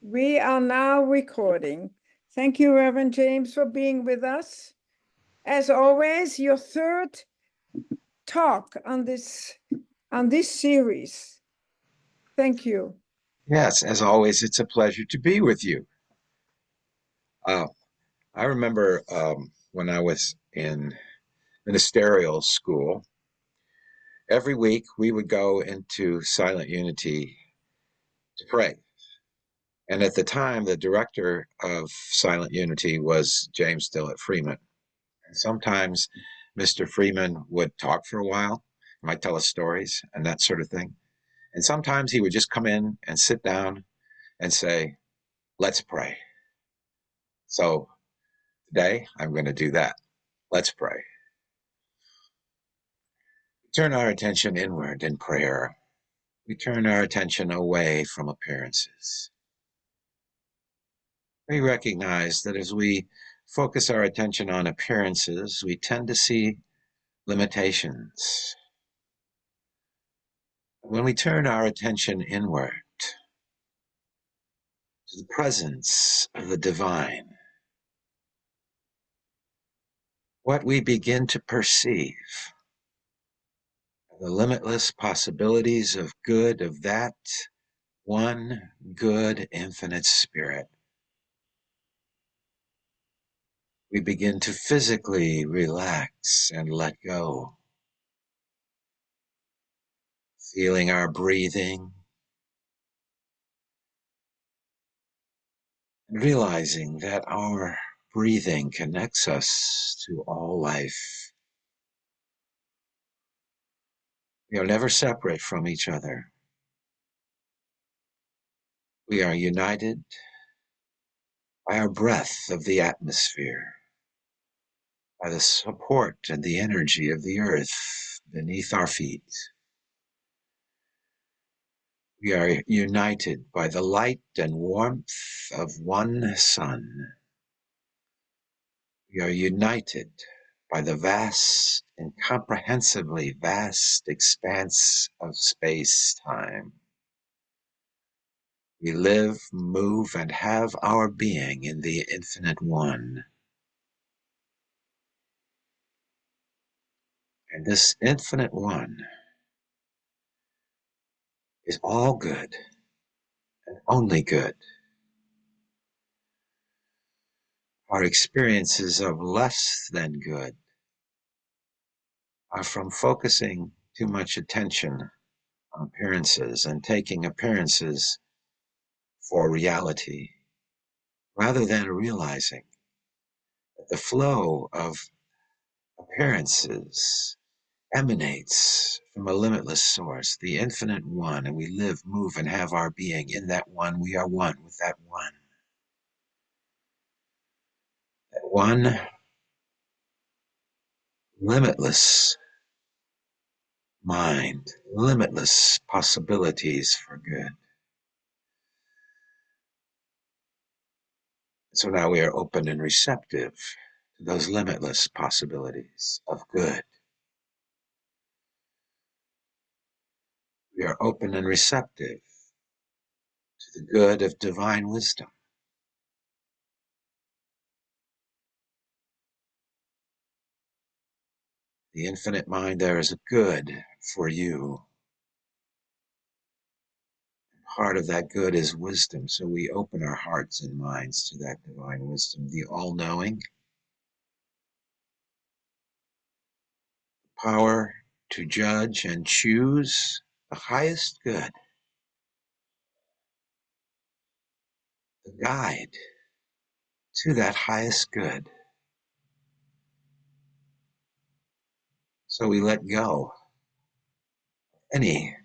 We are now recording. Thank you, Reverend James, for being with us. As always, your third talk on this series. Thank you. Yes, as always, it's a pleasure to be with you. Uh, I remember when I was in ministerial school, every week we would go into Silent Unity to pray. And at the time, the director of Silent Unity was James Dillett Freeman. And sometimes Mr. Freeman would talk for a while, might tell us stories and that sort of thing. And sometimes he would just come in and sit down and say, "Let's pray." So today I'm going to do that. Let's pray. Turn our attention inward in prayer. We turn our attention away from appearances. We recognize that as we focus our attention on appearances, we tend to see limitations. When we turn our attention inward to the presence of the divine, what we begin to perceive are the limitless possibilities of good of that one good infinite spirit. We begin to physically relax and let go, feeling our breathing and realizing that our breathing connects us to all life. We are never separate from each other. We are united by our breath of the atmosphere, by the support and the energy of the earth beneath our feet. We are united by the light and warmth of one sun. We are united by the vast, incomprehensibly vast expanse of space-time. We live, move, and have our being in the infinite one. And this infinite one is all good and only good. Our experiences of less than good are from focusing too much attention on appearances and taking appearances for reality, rather than realizing that the flow of appearances emanates from a limitless source, the infinite one, and we live, move, and have our being in that one. We are one with that one. That one limitless mind, limitless possibilities for good. So now we are open and receptive to those limitless possibilities of good. We are open and receptive to the good of divine wisdom. The infinite mind there is good for you. Part of that good is wisdom, so we open our hearts and minds to that divine wisdom, the all-knowing, power to judge and choose the highest good, the guide to that highest good. So we let go of any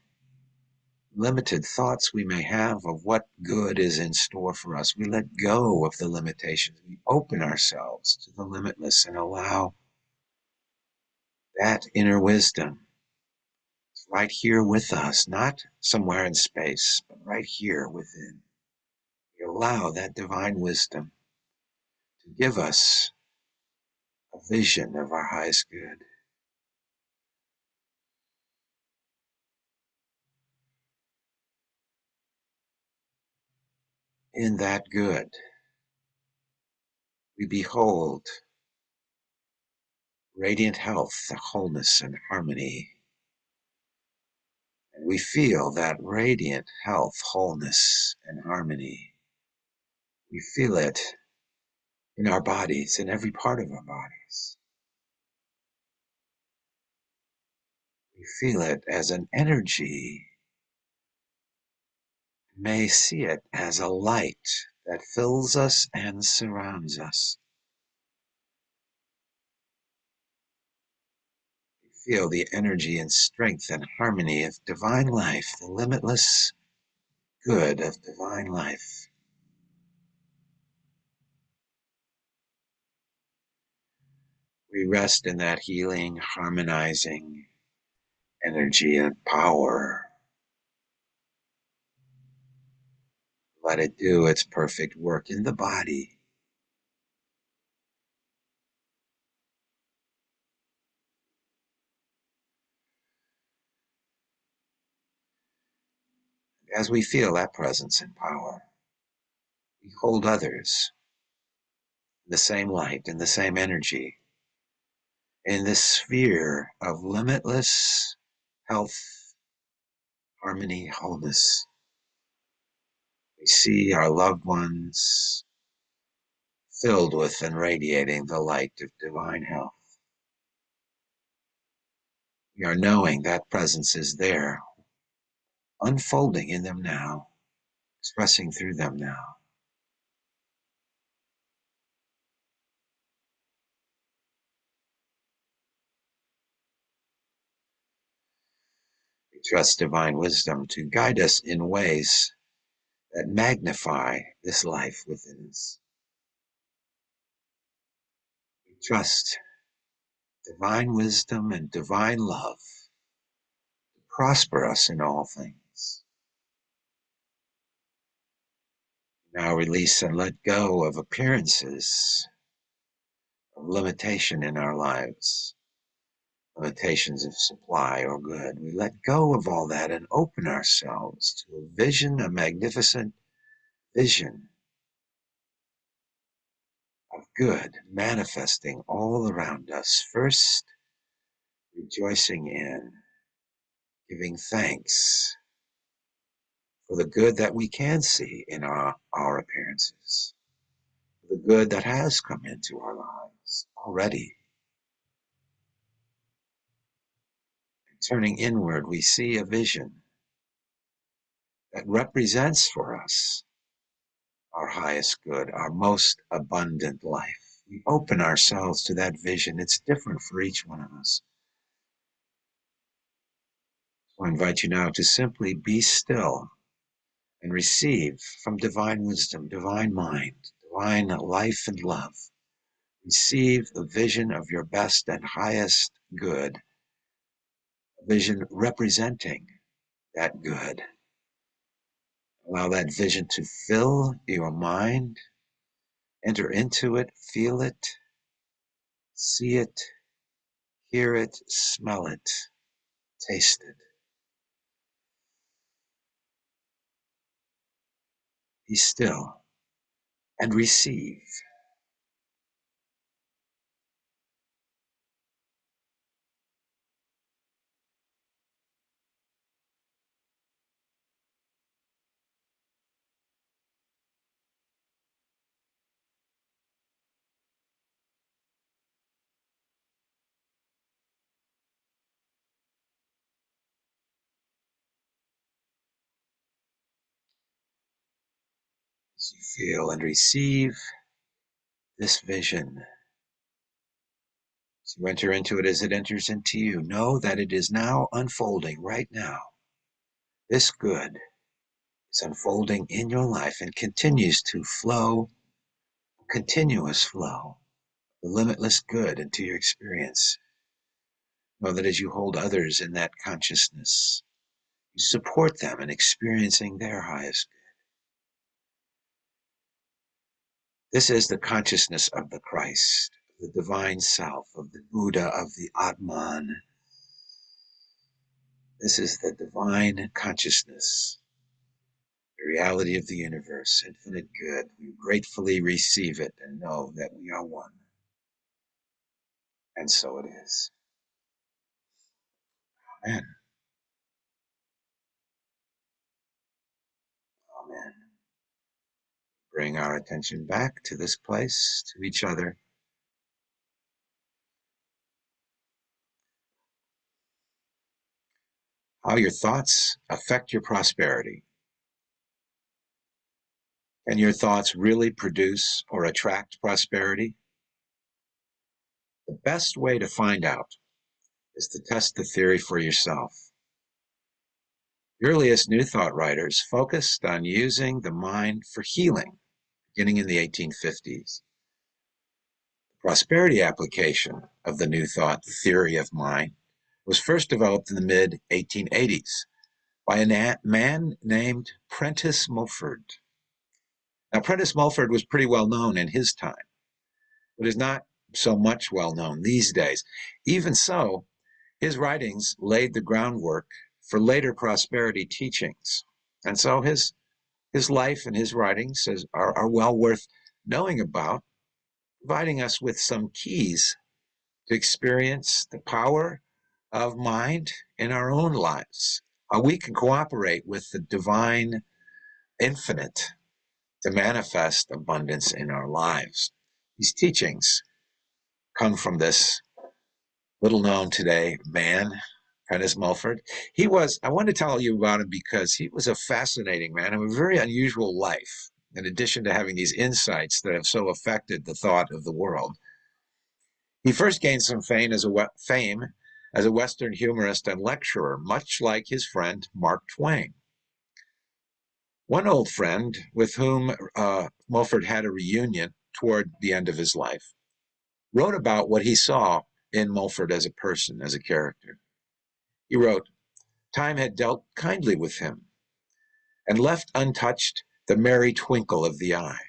limited thoughts we may have of what good is in store for us. We let go of the limitations. We open ourselves to the limitless and allow that inner wisdom right here with us, not somewhere in space, but right here within. We allow that divine wisdom to give us a vision of our highest good. in that good, we behold radiant health, wholeness, and harmony. And we feel that radiant health, wholeness, and harmony. We feel it in our bodies, in every part of our bodies. We feel it as an energy. We may see it as a light that fills us and surrounds us. We feel the energy and strength and harmony of divine life, the limitless good of divine life. We rest in that healing, harmonizing energy and power. Let it do its perfect work in the body. As we feel that presence and power, we hold others in the same light, in the same energy, in this sphere of limitless health, harmony, wholeness. We see our loved ones filled with and radiating the light of divine health. We are knowing that presence is there, unfolding in them now, expressing through them now. We trust divine wisdom to guide us in ways that magnify this life within us. We trust divine wisdom and divine love to prosper us in all things. Now release and let go of appearances of limitation in our lives, limitations of supply or good. We let go of all that and open ourselves to a vision, a magnificent vision of good manifesting all around us. First, rejoicing in, giving thanks for the good that we can see in our appearances, the good that has come into our lives already. And turning inward, we see a vision that represents for us our highest good, our most abundant life. We open ourselves to that vision. It's different for each one of us. So I invite you now to simply be still and receive from divine wisdom, divine mind, divine life and love. Receive the vision of your best and highest good, a vision representing that good. Allow that vision to fill your mind. Enter into it, feel it, see it, hear it, smell it, taste it. Be still and receive. As you feel and receive this vision, as you enter into it, as it enters into you, know that it is now unfolding right now. This good is unfolding in your life and continues to flow, continuous flow, the limitless good into your experience. Know that as you hold others in that consciousness, you support them in experiencing their highest good. This is the consciousness of the Christ, the divine self, of the Buddha, of the Atman. This is the divine consciousness, the reality of the universe, infinite good. We gratefully receive it and know that we are one. And so it is. Amen. Amen. Bring our attention back to this place, to each other. How your thoughts affect your prosperity. Can your thoughts really produce or attract prosperity? The best way to find out is to test the theory for yourself. The earliest New Thought writers focused on using the mind for healing, beginning in the 1850s. The prosperity application of the New Thought theory of mind was first developed in the mid-1880s by a man named Prentice Mulford. Now, Prentice Mulford was pretty well known in his time, but is not so much well known these days. Even so, his writings laid the groundwork for later prosperity teachings. And so his life and his writings are well worth knowing about, providing us with some keys to experience the power of mind in our own lives, how we can cooperate with the divine infinite to manifest abundance in our lives. These teachings come from this little known today man, Prentice Mulford. I want to tell you about him because he was a fascinating man and a very unusual life, in addition to having these insights that have so affected the thought of the world. He first gained some fame as a Western humorist and lecturer, much like his friend Mark Twain. One old friend with whom Mulford had a reunion toward the end of his life wrote about what he saw in Mulford as a person, as a character. He wrote, "Time had dealt kindly with him and left untouched the merry twinkle of the eye,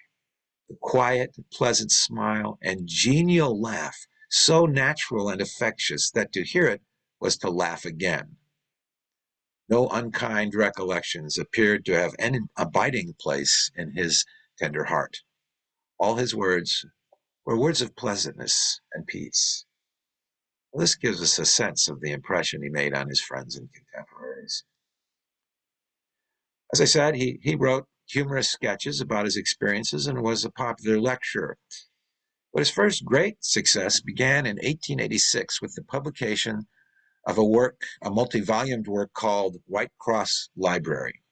the quiet, pleasant smile and genial laugh, so natural and infectious that to hear it was to laugh again. No unkind recollections appeared to have any abiding place in his tender heart. All his words were words of pleasantness and peace." Well, this gives us a sense of the impression he made on his friends and contemporaries. As I said, he wrote humorous sketches about his experiences and was a popular lecturer. But his first great success began in 1886 with the publication of a multi-volumed work called White Cross Library.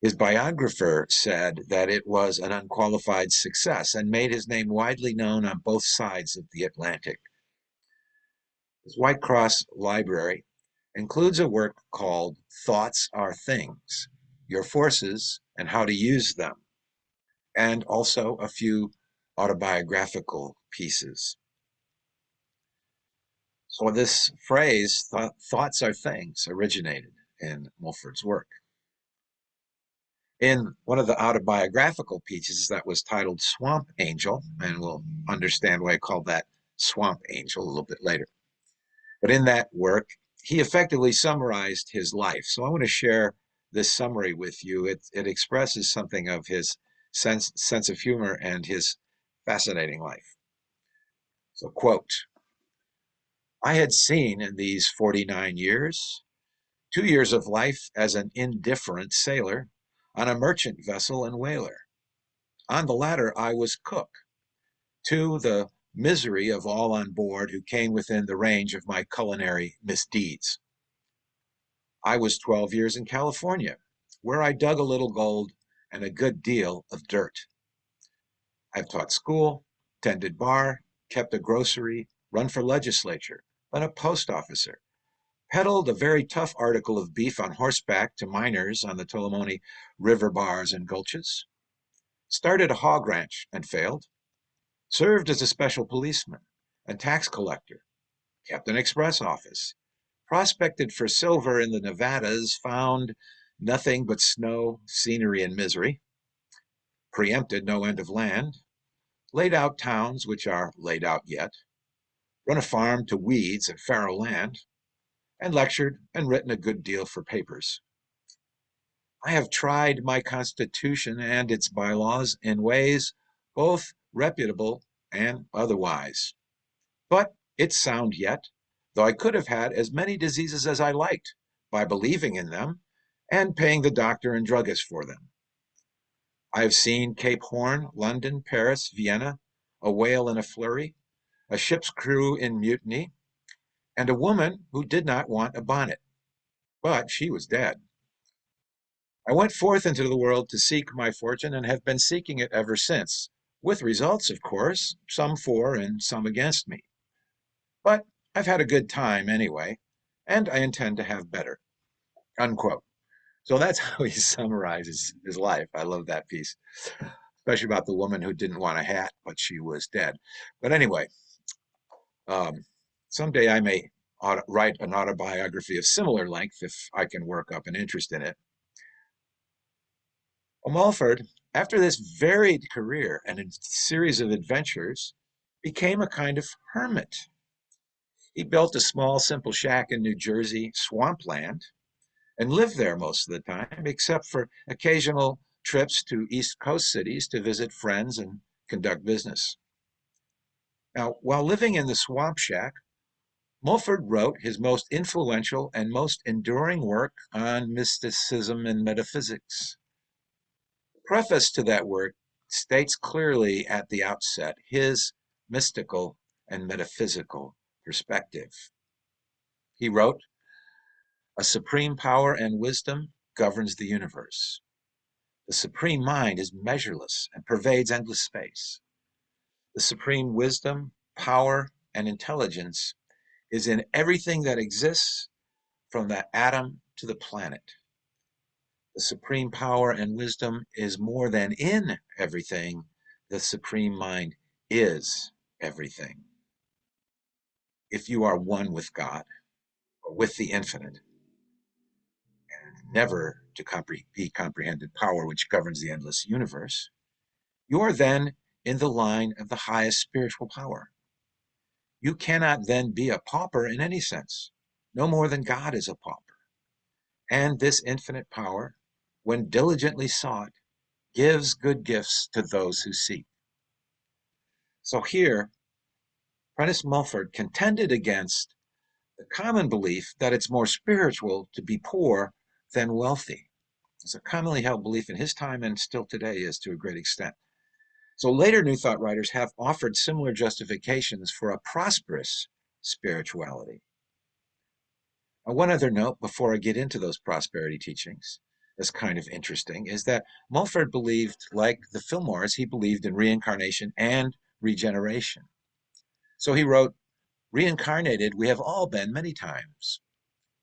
His biographer said that it was an unqualified success and made his name widely known on both sides of the Atlantic. His White Cross Library includes a work called Thoughts Are Things, Your Forces and How to Use Them, and also a few autobiographical pieces. So this phrase, thoughts are things, originated in Mulford's work. In one of the autobiographical pieces that was titled Swamp Angel, and we'll understand why I called that Swamp Angel a little bit later. But in that work, he effectively summarized his life. So I want to share this summary with you. It expresses something of his sense of humor and his fascinating life. So, quote, "I had seen in these 49 years, 2 years of life as an indifferent sailor on a merchant vessel and whaler. On the latter, I was cook, to the misery of all on board who came within the range of my culinary misdeeds. I was 12 years in California, where I dug a little gold and a good deal of dirt. I've taught school, tended bar, kept a grocery, run for legislature, been a post officer, peddled a very tough article of beef on horseback to miners on the Tuolumne River bars and gulches, started a hog ranch and failed, served as a special policeman and tax collector, kept an express office, prospected for silver in the Nevadas, found nothing but snow, scenery, and misery, preempted no end of land, laid out towns which are laid out yet, run a farm to weeds and fallow land, and lectured and written a good deal for papers. I have tried my Constitution and its bylaws in ways both reputable and otherwise. But it's sound yet, though I could have had as many diseases as I liked by believing in them and paying the doctor and druggist for them. I have seen Cape Horn, London, Paris, Vienna, a whale in a flurry, a ship's crew in mutiny, and a woman who did not want a bonnet, but she was dead. I went forth into the world to seek my fortune and have been seeking it ever since, with results, of course, some for and some against me. But I've had a good time anyway, and I intend to have better. Unquote. So that's how he summarizes his life. I love that piece, especially about the woman who didn't want a hat, but she was dead. But anyway, um, someday I may write an autobiography of similar length if I can work up an interest in it. Well, Mulford, after this varied career and a series of adventures, became a kind of hermit. He built a small, simple shack in New Jersey, swampland, and lived there most of the time, except for occasional trips to East Coast cities to visit friends and conduct business. Now, while living in the swamp shack, Mulford wrote his most influential and most enduring work on mysticism and metaphysics. The preface to that work states clearly at the outset his mystical and metaphysical perspective. He wrote, "A supreme power and wisdom governs the universe. The supreme mind is measureless and pervades endless space. The supreme wisdom, power, and intelligence is in everything that exists, from the atom to the planet. The supreme power and wisdom is more than in everything. The supreme mind is everything. If you are one with God, or with the infinite, and never to be comprehended power which governs the endless universe, you are then in the line of the highest spiritual power. You cannot then be a pauper in any sense, no more than God is a pauper. And this infinite power, when diligently sought, gives good gifts to those who seek." So here, Prentice Mulford contended against the common belief that it's more spiritual to be poor than wealthy. It's a commonly held belief in his time and still today is to a great extent. So later New Thought writers have offered similar justifications for a prosperous spirituality. Now, one other note before I get into those prosperity teachings that's kind of interesting is that Mulford believed, like the Fillmores, he believed in reincarnation and regeneration. So he wrote, "Reincarnated we have all been many times.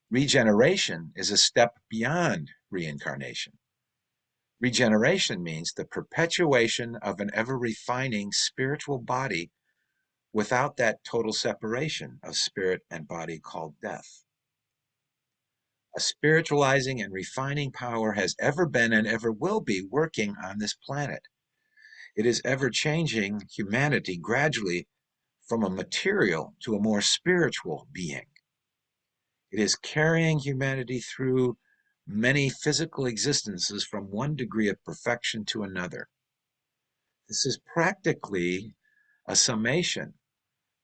Regeneration is a step beyond reincarnation. Regeneration means the perpetuation of an ever refining spiritual body without that total separation of spirit and body called death. A spiritualizing and refining power has ever been and ever will be working on this planet. It is ever changing humanity gradually from a material to a more spiritual being. It is carrying humanity through many physical existences from one degree of perfection to another. This is practically a summation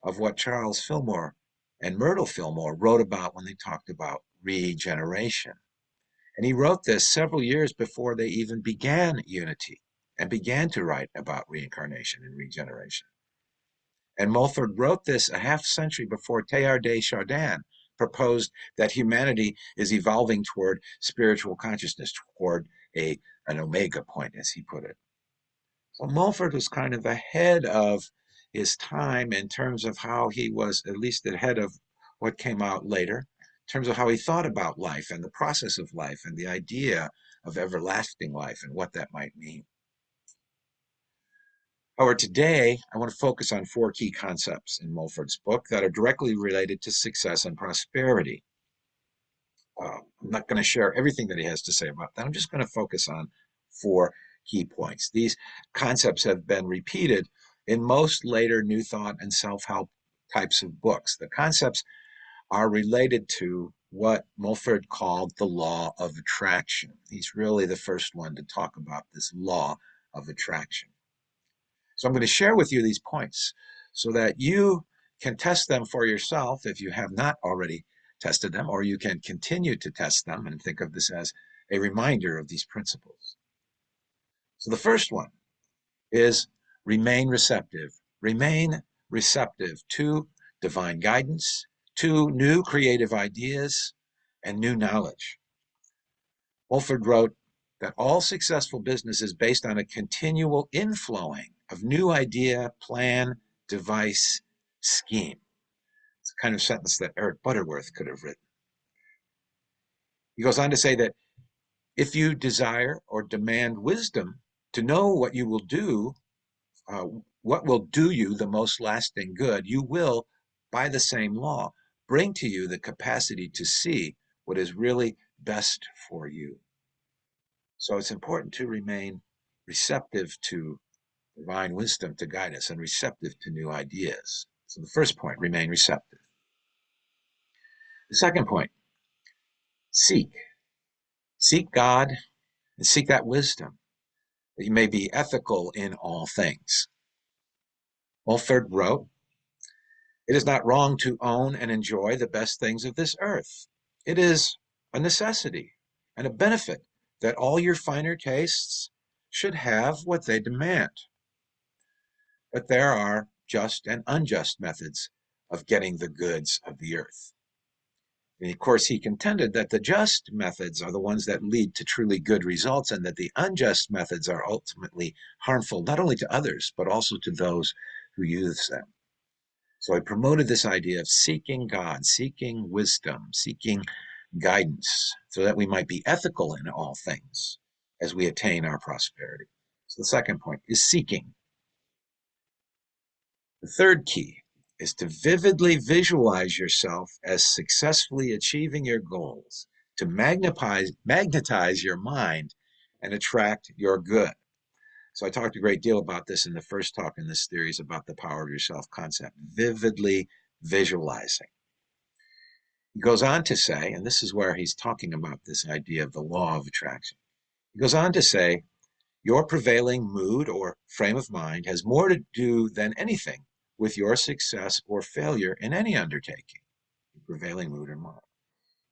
of what Charles Fillmore and Myrtle Fillmore wrote about when they talked about regeneration. And he wrote this several years before they even began Unity and began to write about reincarnation and regeneration. And Mulford wrote this a half century before Teilhard de Chardin proposed that humanity is evolving toward spiritual consciousness, toward an omega point, as he put it. So Mulford was kind of ahead of his time in terms of how he was, at least ahead of what came out later, in terms of how he thought about life and the process of life and the idea of everlasting life and what that might mean. However, today I want to focus on four key concepts in Mulford's book that are directly related to success and prosperity. I'm not going to share everything that he has to say about that. I'm just going to focus on four key points. These concepts have been repeated in most later New Thought and self-help types of books. The concepts are related to what Mulford called the law of attraction. He's really the first one to talk about this law of attraction. So I'm going to share with you these points so that you can test them for yourself if you have not already tested them, or you can continue to test them and think of this as a reminder of these principles. So the first one is remain receptive. Remain receptive to divine guidance, to new creative ideas, and new knowledge. Wolford wrote that all successful business is based on a continual inflowing of new idea, plan, device, scheme. It's a kind of sentence that Eric Butterworth could have written. He goes on to say that if you desire or demand wisdom to know what you will do, what will do you the most lasting good, you will, by the same law, bring to you the capacity to see what is really best for you. So it's important to remain receptive to divine wisdom to guide us and receptive to new ideas. So the first point, remain receptive. The second point, seek. Seek God and seek that wisdom, that you may be ethical in all things. Mulford wrote, "It is not wrong to own and enjoy the best things of this earth. It is a necessity and a benefit that all your finer tastes should have what they demand. But there are just and unjust methods of getting the goods of the earth." And of course, he contended that the just methods are the ones that lead to truly good results, and that the unjust methods are ultimately harmful, not only to others, but also to those who use them. So I promoted this idea of seeking God, seeking wisdom, seeking guidance, so that we might be ethical in all things as we attain our prosperity. So the second point is seeking. The third key is to vividly visualize yourself as successfully achieving your goals, to magnetize your mind and attract your good. So I talked a great deal about this in the first talk in this series about the power of yourself concept, vividly visualizing. He goes on to say, and this is where he's talking about this idea of the law of attraction. He goes on to say, your prevailing mood or frame of mind has more to do than anything with your success or failure in any undertaking. Prevailing mood or mind.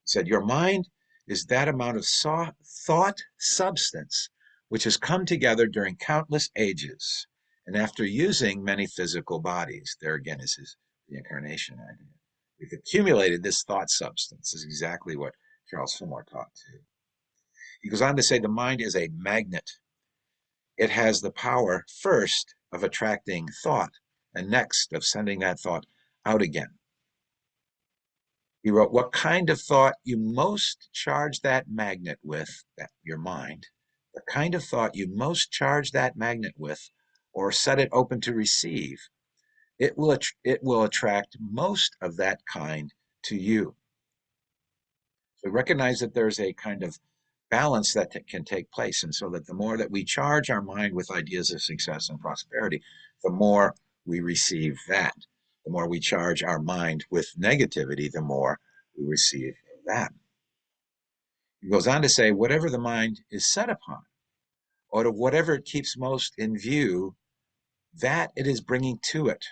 He said, your mind is that amount of thought substance which has come together during countless ages, and after using many physical bodies. There again is his reincarnation idea. We've accumulated this thought substance. This is exactly what Charles Fillmore taught too. He goes on to say the mind is a magnet. It has the power, first, of attracting thought, and next, of sending that thought out again. He wrote, what kind of thought you most charge that magnet with, your mind, the kind of thought you most charge that magnet with, or set it open to receive, it will attract most of that kind to you. So recognize that there's a kind of balance that can take place. And so that the more that we charge our mind with ideas of success and prosperity, the more we receive that. The more we charge our mind with negativity, the more we receive that. He goes on to say, whatever the mind is set upon, or whatever it keeps most in view, that it is bringing to it.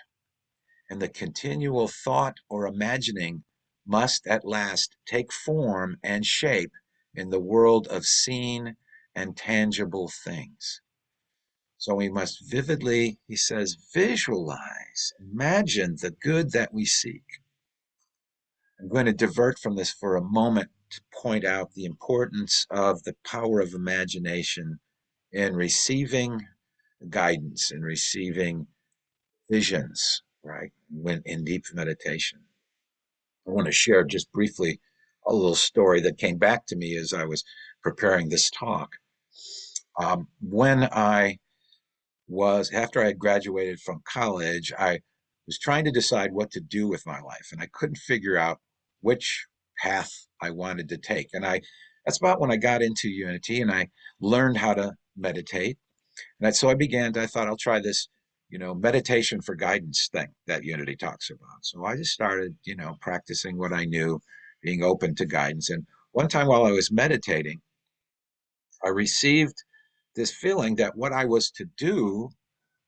And the continual thought or imagining must at last take form and shape in the world of seen and tangible things. So we must vividly, he says, visualize, imagine the good that we seek. I'm going to divert from this for a moment to point out the importance of the power of imagination in receiving guidance, in receiving visions, right, when in deep meditation. I want to share just briefly a little story that came back to me as I was preparing this talk. When I was, after I had graduated from college, I was trying to decide what to do with my life, and I couldn't figure out which path I wanted to take. And that's about when I got into Unity and I learned how to meditate. And so I thought I'll try this, meditation for guidance thing that Unity talks about. So I just started, practicing what I knew, being open to guidance. And one time while I was meditating, I received this feeling that what I was to do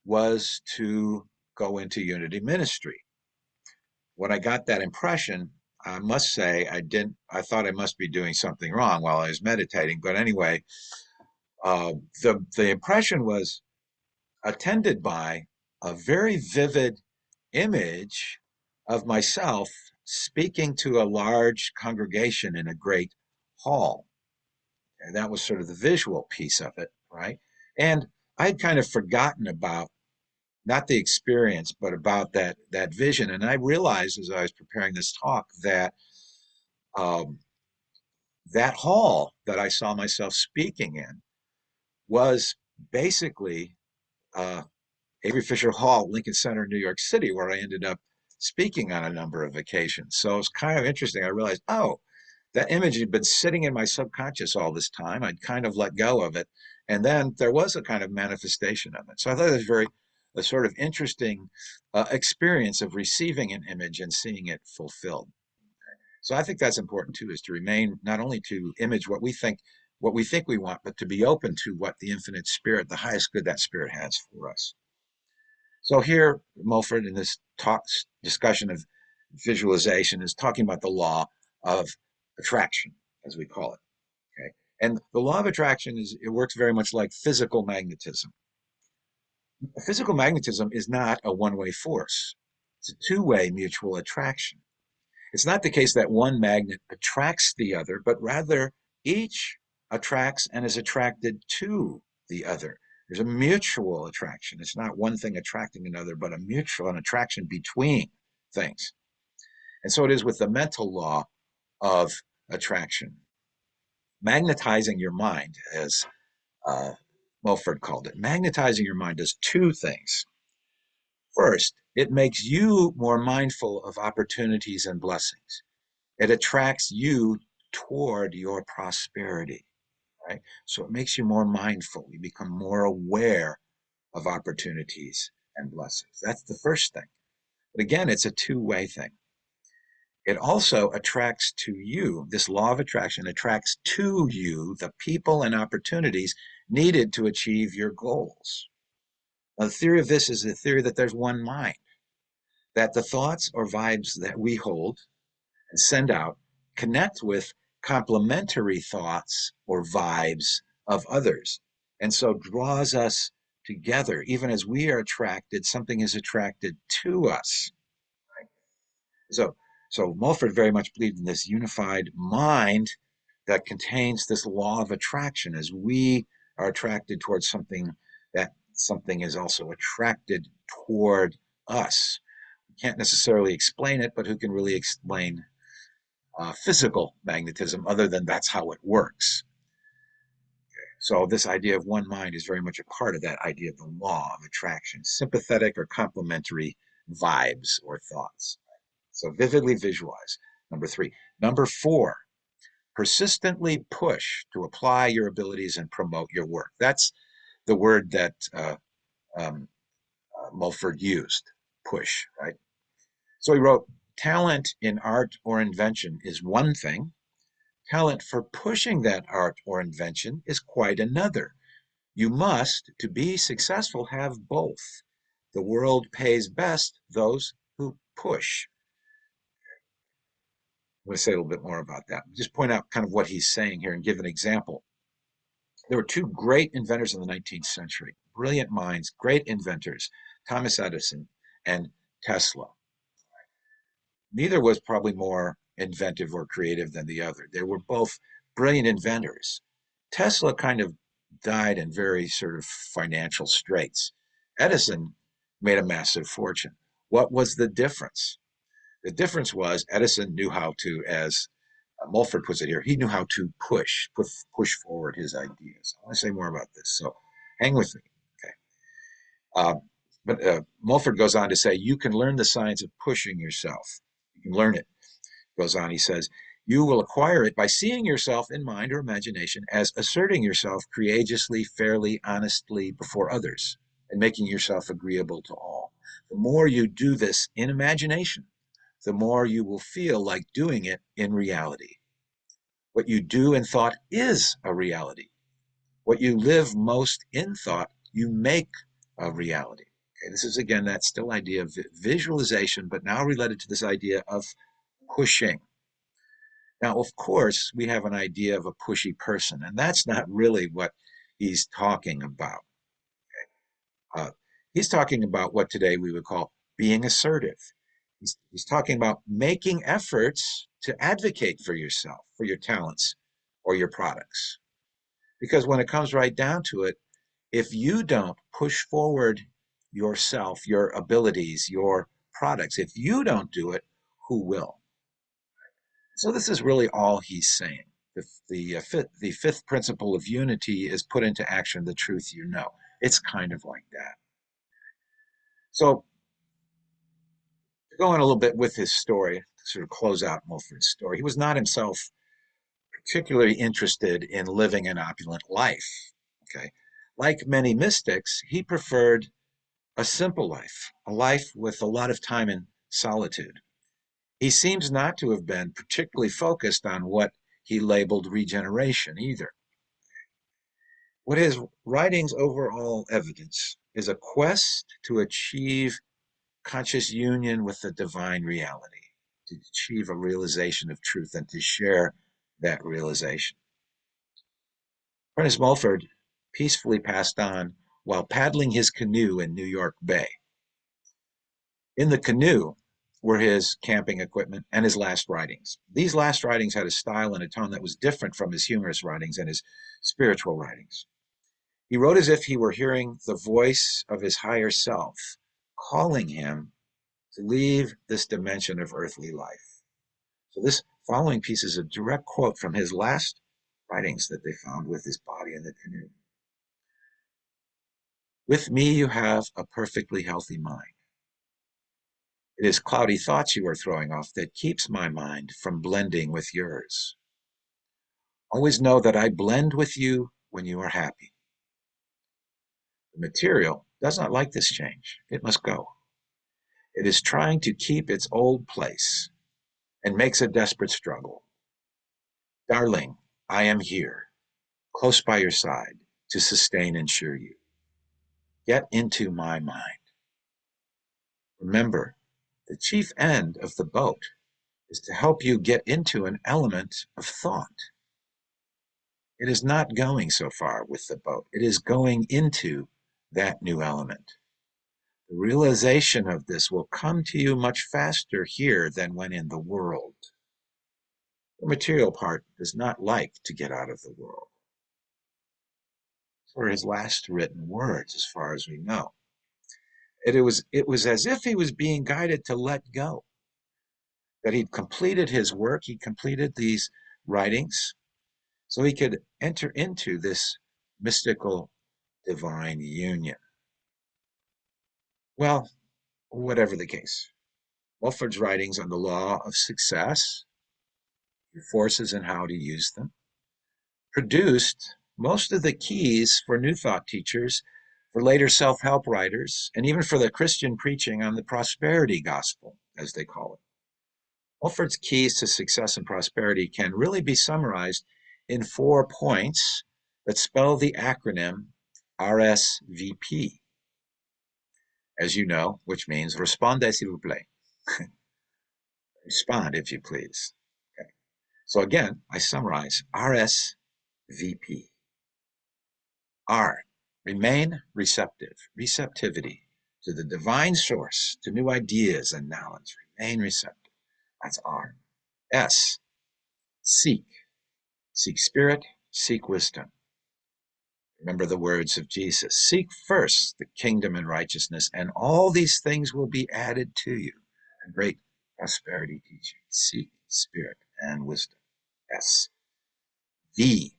was to go into unity ministry. When I got that impression, I must say I thought I must be doing something wrong while I was meditating. But anyway, the impression was attended by a very vivid image of myself speaking to a large congregation in a great hall. And that was sort of the visual piece of it, right? And I'd kind of forgotten about not the experience, but about that vision. And I realized as I was preparing this talk that um, that hall that I saw myself speaking in was basically uh, Avery Fisher Hall, Lincoln Center, New York City, where I ended up speaking on a number of occasions. So it's kind of interesting. I realized, oh, that image had been sitting in my subconscious all this time. I'd kind of let go of it. And then there was a kind of manifestation of it. So I thought it was a sort of interesting experience of receiving an image and seeing it fulfilled. So I think that's important too, is to remain not only to image what we think we want, but to be open to what the infinite spirit, the highest good that spirit has for us. So here, Mulford, in this discussion of visualization, is talking about the law of attraction, as we call it. Okay, and the law of attraction it works very much like physical magnetism. Physical magnetism is not a one-way force; it's a two-way mutual attraction. It's not the case that one magnet attracts the other, but rather each attracts and is attracted to the other. There's a mutual attraction. It's not one thing attracting another, but an attraction between things. And so it is with the mental law of attraction. Magnetizing your mind, as uh, Mulford called it, magnetizing your mind does two things. First, it makes you more mindful of opportunities and blessings. It attracts you toward your prosperity, right? So it makes you more mindful. You become more aware of opportunities and blessings. That's the first thing. But again, it's a two-way thing. It also attracts to you, this law of attraction attracts to you the people and opportunities needed to achieve your goals. Now, the theory of this is the theory that there's one mind, that the thoughts or vibes that we hold and send out connect with complementary thoughts or vibes of others. And so draws us together. Even as we are attracted, something is attracted to us. Right? So Mulford very much believed in this unified mind that contains this law of attraction. As we are attracted towards something, that something is also attracted toward us. We can't necessarily explain it, but who can really explain physical magnetism other than that's how it works? So this idea of one mind is very much a part of that idea of the law of attraction, sympathetic or complementary vibes or thoughts. So vividly visualize. Number three. Number four, persistently push to apply your abilities and promote your work. That's the word that Mulford used, push, right? So he wrote, talent in art or invention is one thing. Talent for pushing that art or invention is quite another. You must, to be successful, have both. The world pays best those who push. I'm going to say a little bit more about that. Just point out kind of what he's saying here and give an example. There were two great inventors in the 19th century, brilliant minds, great inventors, Thomas Edison and Tesla. Neither was probably more inventive or creative than the other. They were both brilliant inventors. Tesla kind of died in very sort of financial straits. Edison made a massive fortune. What was the difference? The difference was Edison knew how to, as Mulford puts it here, he knew how to push forward his ideas. I want to say more about this, so hang with me. Okay. But Mulford goes on to say, you can learn the science of pushing yourself. You can learn it. Goes on, he says, you will acquire it by seeing yourself in mind or imagination as asserting yourself courageously, fairly, honestly before others, and making yourself agreeable to all. The more you do this in imagination, the more you will feel like doing it in reality. What you do in thought is a reality. What you live most in thought, you make a reality. Okay, this is again that still idea of visualization, but now related to this idea of pushing. Now, of course, we have an idea of a pushy person, and that's not really what he's talking about. Uh, he's talking about what today we would call being assertive. He's talking about making efforts to advocate for yourself, for your talents or your products. Because when it comes right down to it, if you don't push forward yourself, your abilities, your products, if you don't do it, who will? So this is really all he's saying. The fifth principle of unity is put into action the truth you know. It's kind of like that. So to go on a little bit with his story, to sort of close out Mulford's story, he was not himself particularly interested in living an opulent life. Okay. Like many mystics, he preferred a simple life, a life with a lot of time in solitude. He seems not to have been particularly focused on what he labeled regeneration either. What his writings overall evidence is a quest to achieve conscious union with the divine reality, to achieve a realization of truth and to share that realization. Prentice Mulford peacefully passed on while paddling his canoe in New York Bay. In the canoe were his camping equipment and his last writings. These last writings had a style and a tone that was different from his humorous writings and his spiritual writings. He wrote as if he were hearing the voice of his higher self calling him to leave this dimension of earthly life. So this following piece is a direct quote from his last writings that they found with his body in the canoe. With me, you have a perfectly healthy mind. It is cloudy thoughts you are throwing off that keeps my mind from blending with yours. Always know that I blend with you when you are happy. The material does not like this change. It must go. It is trying to keep its old place and makes a desperate struggle. Darling, I am here, close by your side, to sustain and cheer you. Get into my mind. Remember, the chief end of the boat is to help you get into an element of thought. It is not going so far with the boat. It is going into that new element. The realization of this will come to you much faster here than when in the world. The material part does not like to get out of the world. These were his last written words, as far as we know. It was as if he was being guided to let go, that he'd completed his work, he completed these writings, so he could enter into this mystical divine union. Well, whatever the case, Mulford's writings on the law of success, your forces and how to use them, produced most of the keys for New Thought teachers, for later self-help writers, and even for the Christian preaching on the prosperity gospel, as they call it. Mulford's keys to success and prosperity can really be summarized in 4 points that spell the acronym RSVP, as you know, which means Respondez s'il vous plaît. Respond, if you please. Okay. So again, I summarize RSVP. R, remain receptive, receptivity to the divine source, to new ideas and knowledge. Remain receptive. That's R. S, seek. Seek spirit, seek wisdom. Remember the words of Jesus. Seek first the kingdom and righteousness, and all these things will be added to you. A great prosperity teaching. Seek spirit and wisdom. S. V.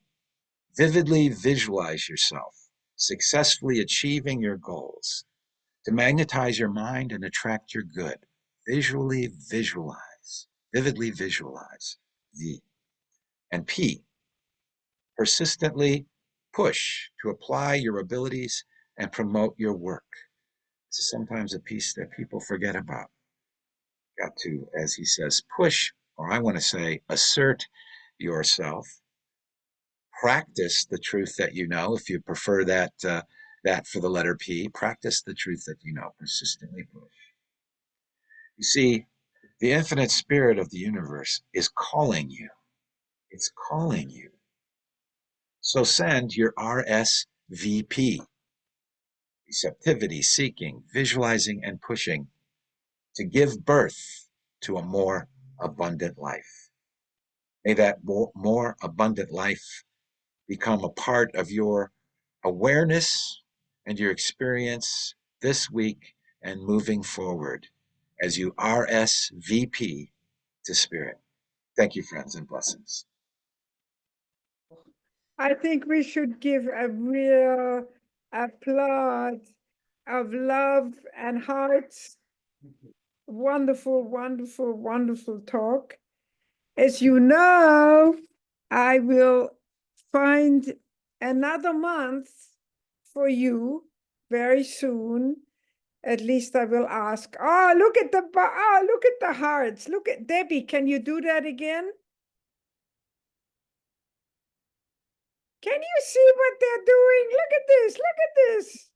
Vividly visualize yourself successfully achieving your goals. To magnetize your mind and attract your good. Visually visualize. Vividly visualize. V. And P. Persistently push to apply your abilities and promote your work. This is sometimes a piece that people forget about. got to, as he says, push, or I want to say, assert yourself. Practice the truth that you know. If you prefer that for the letter P, practice the truth that you know. Persistently push. You see, the infinite spirit of the universe is calling you. It's calling you. So send your RSVP, receptivity, seeking, visualizing, and pushing, to give birth to a more abundant life. May that more abundant life become a part of your awareness and your experience this week and moving forward as you RSVP to Spirit. Thank you, friends, and blessings. I think we should give a real applause of love and hearts. Wonderful, wonderful, wonderful talk. As you know, I will find another month for you very soon. At least I will ask. Oh, look at look at the hearts. Look at Debbie. Can you do that again? Can you see what they're doing? Look at this. Look at this.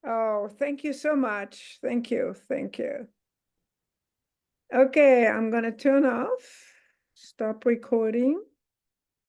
Oh, thank you so much. Thank you. Thank you. Okay, I'm going to turn off. Stop recording.